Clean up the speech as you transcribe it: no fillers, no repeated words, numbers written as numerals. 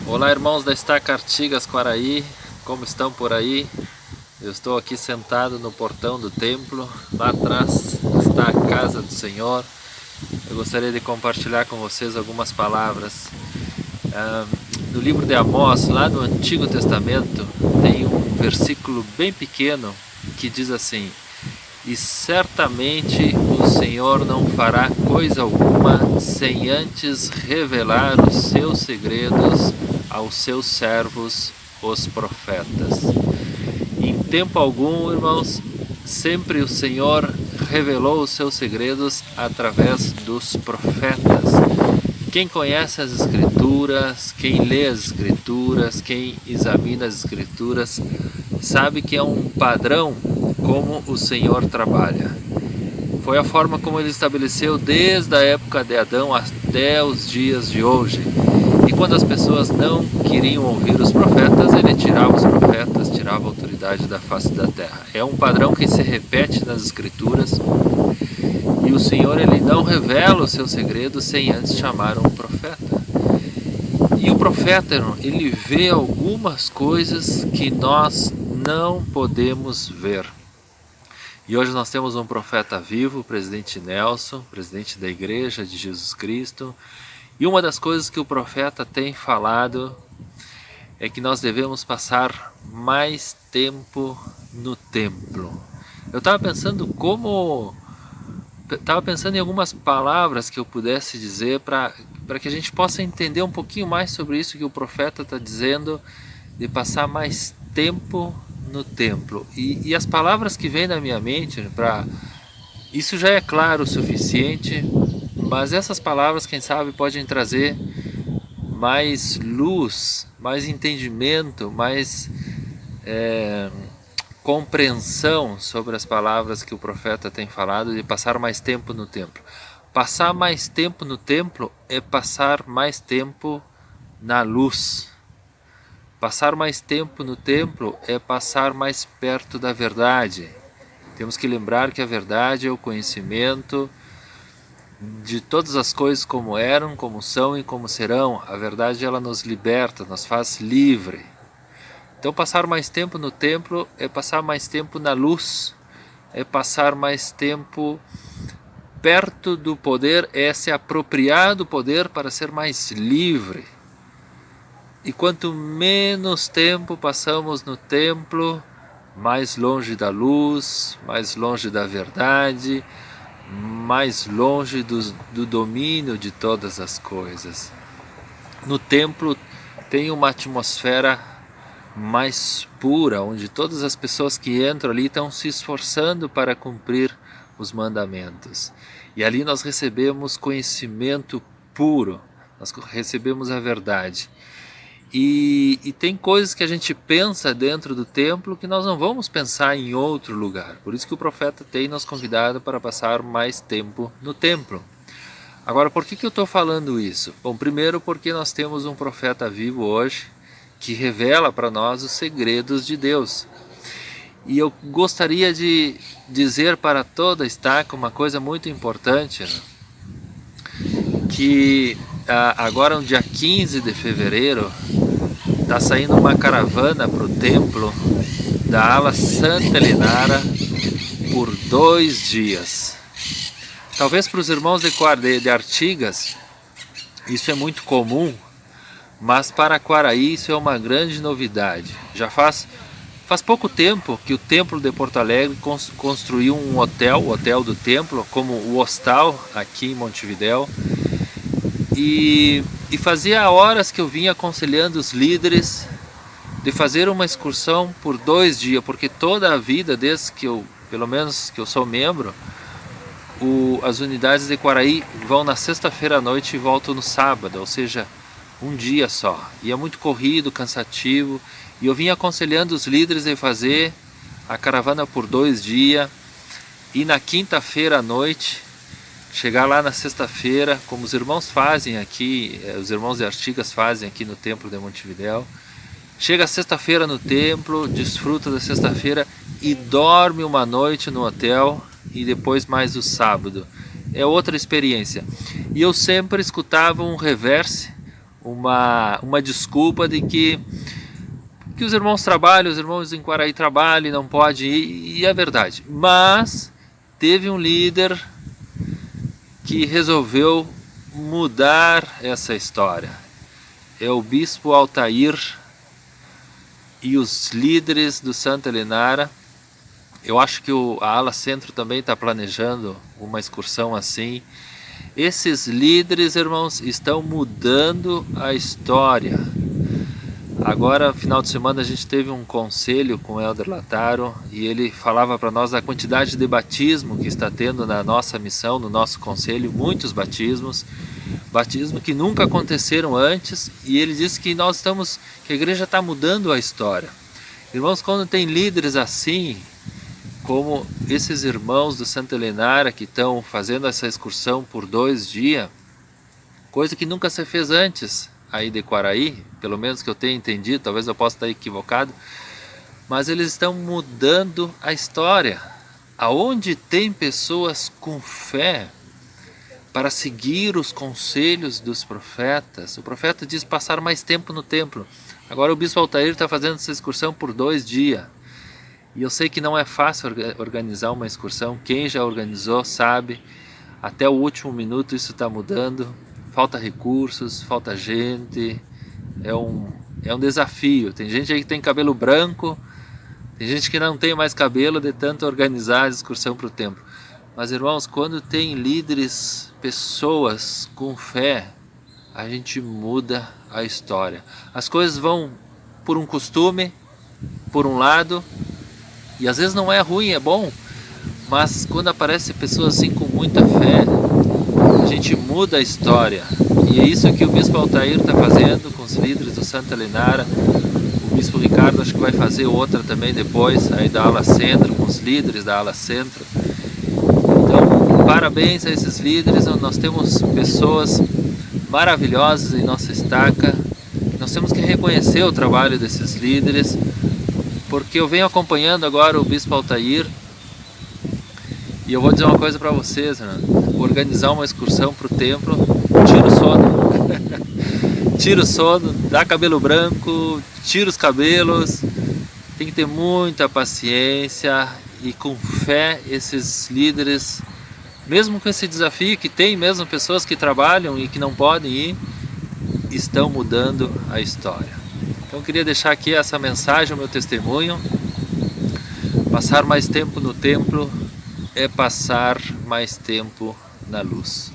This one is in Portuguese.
Olá, irmãos da Estaca Artigas Quaraí, como estão por aí? Eu estou aqui sentado no portão do templo. Lá atrás está a casa do Senhor. Eu gostaria de compartilhar com vocês algumas palavras. No livro de Amós, lá no Antigo Testamento, tem um versículo bem pequeno que diz assim: e certamente o Senhor não fará coisa alguma sem antes revelar os seus segredos aos seus servos, os profetas. Em tempo algum, irmãos, sempre o Senhor revelou os seus segredos através dos profetas. Quem conhece as Escrituras, quem lê as Escrituras, quem examina as Escrituras, sabe que é um padrão como o Senhor trabalha. Foi a forma como ele estabeleceu desde a época de Adão até os dias de hoje. E quando as pessoas não queriam ouvir os profetas, ele tirava os profetas, tirava a autoridade da face da terra. É um padrão que se repete nas Escrituras. E o Senhor, ele não revela os seus segredos sem antes chamar um profeta. E o profeta, ele vê algumas coisas que nós não podemos ver. E hoje nós temos um profeta vivo, o presidente Nelson, presidente da Igreja de Jesus Cristo. E uma das coisas que o profeta tem falado é que nós devemos passar mais tempo no templo. Eu estava pensando em algumas palavras que eu pudesse dizer para que a gente possa entender um pouquinho mais sobre isso que o profeta está dizendo, de passar mais tempo no templo. E as palavras que vêm na minha mente, isso já é claro o suficiente, mas essas palavras, quem sabe, podem trazer mais luz, mais entendimento, mais compreensão sobre as palavras que o profeta tem falado de passar mais tempo no templo. Passar mais tempo no templo é passar mais tempo na luz. Passar mais tempo no templo é passar mais perto da verdade. Temos que lembrar que a verdade é o conhecimento de todas as coisas como eram, como são e como serão. A verdade, ela nos liberta, nos faz livre. Então passar mais tempo no templo é passar mais tempo na luz, é passar mais tempo perto do poder, é se apropriar do poder para ser mais livre. E quanto menos tempo passamos no templo, mais longe da luz, mais longe da verdade, mais longe do domínio de todas as coisas. No templo tem uma atmosfera mais pura, onde todas as pessoas que entram ali estão se esforçando para cumprir os mandamentos. E ali nós recebemos conhecimento puro, nós recebemos a verdade. E tem coisas que a gente pensa dentro do templo que nós não vamos pensar em outro lugar. Por isso que o profeta tem nos convidado para passar mais tempo no templo. Agora, por que eu estou falando isso? Bom, primeiro porque nós temos um profeta vivo hoje que revela para nós os segredos de Deus. E eu gostaria de dizer para toda a Estaca uma coisa muito importante, né? Que agora no dia 15 de fevereiro está saindo uma caravana para o templo da ala Santa Helenara por 2 dias. Talvez para os irmãos de Artigas isso é muito comum, mas para Quaraí isso é uma grande novidade. Já faz pouco tempo que o templo de Porto Alegre construiu um hotel, o Hotel do Templo, como o Hostal aqui em Montevidéu. E fazia horas que eu vinha aconselhando os líderes de fazer uma excursão por 2 dias, porque toda a vida, desde que pelo menos que eu sou membro, as unidades de Quaraí vão na sexta-feira à noite e voltam no sábado, ou seja, um dia só. E é muito corrido, cansativo, e eu vinha aconselhando os líderes de fazer a caravana por 2 dias, e na quinta-feira à noite chegar lá na sexta-feira, como os irmãos fazem aqui, os irmãos de Artigas fazem aqui no templo de Montevidéu. Chega sexta-feira no templo, desfruta da sexta-feira e dorme uma noite no hotel e depois mais o sábado. É outra experiência. E eu sempre escutava um reverse, uma desculpa de que os irmãos trabalham, os irmãos em Quaraí trabalham, não pode ir, e é verdade. Mas teve um líder que resolveu mudar essa história. É o Bispo Altair e os líderes do Santa Helenara. Eu acho que a Ala Centro também está planejando uma excursão assim. Esses líderes, irmãos, estão mudando a história. Agora, final de semana, a gente teve um conselho com o Elder Lataro e ele falava para nós da quantidade de batismo que está tendo na nossa missão, no nosso conselho, muitos batismos que nunca aconteceram antes, e ele disse que que a igreja está mudando a história. Irmãos, quando tem líderes assim, como esses irmãos do Santa Helenara que estão fazendo essa excursão por 2 dias, coisa que nunca se fez antes aí de Quaraí, pelo menos que eu tenha entendido, talvez eu possa estar equivocado, mas eles estão mudando a história. Aonde tem pessoas com fé para seguir os conselhos dos profetas, o profeta diz passar mais tempo no templo. Agora o Bispo Altair está fazendo essa excursão por 2 dias. E eu sei que não é fácil organizar uma excursão, quem já organizou sabe, até o último minuto isso está mudando, falta recursos, falta gente, é um desafio. Tem gente aí que tem cabelo branco, tem gente que não tem mais cabelo de tanto organizar a excursão para o templo. Mas irmãos, quando tem líderes, pessoas com fé, a gente muda a história. As coisas vão por um costume, por um lado, e às vezes não é ruim, é bom, mas quando aparecem pessoas assim com muita fé, a gente muda a história. E é isso que o Bispo Altair está fazendo com os líderes do Santa Helenara. O Bispo Ricardo acho que vai fazer outra também depois, aí da Ala Centro, com os líderes da Ala Centro. Então, parabéns a esses líderes, nós temos pessoas maravilhosas em nossa estaca. Nós temos que reconhecer o trabalho desses líderes, porque eu venho acompanhando agora o Bispo Altair, e eu vou dizer uma coisa para vocês, né? Organizar uma excursão para o templo, tira o sono, tira o sono, dá cabelo branco, tira os cabelos, tem que ter muita paciência e com fé esses líderes, mesmo com esse desafio que tem mesmo pessoas que trabalham e que não podem ir, estão mudando a história. Então eu queria deixar aqui essa mensagem, o meu testemunho. Passar mais tempo no templo é passar mais tempo na luz.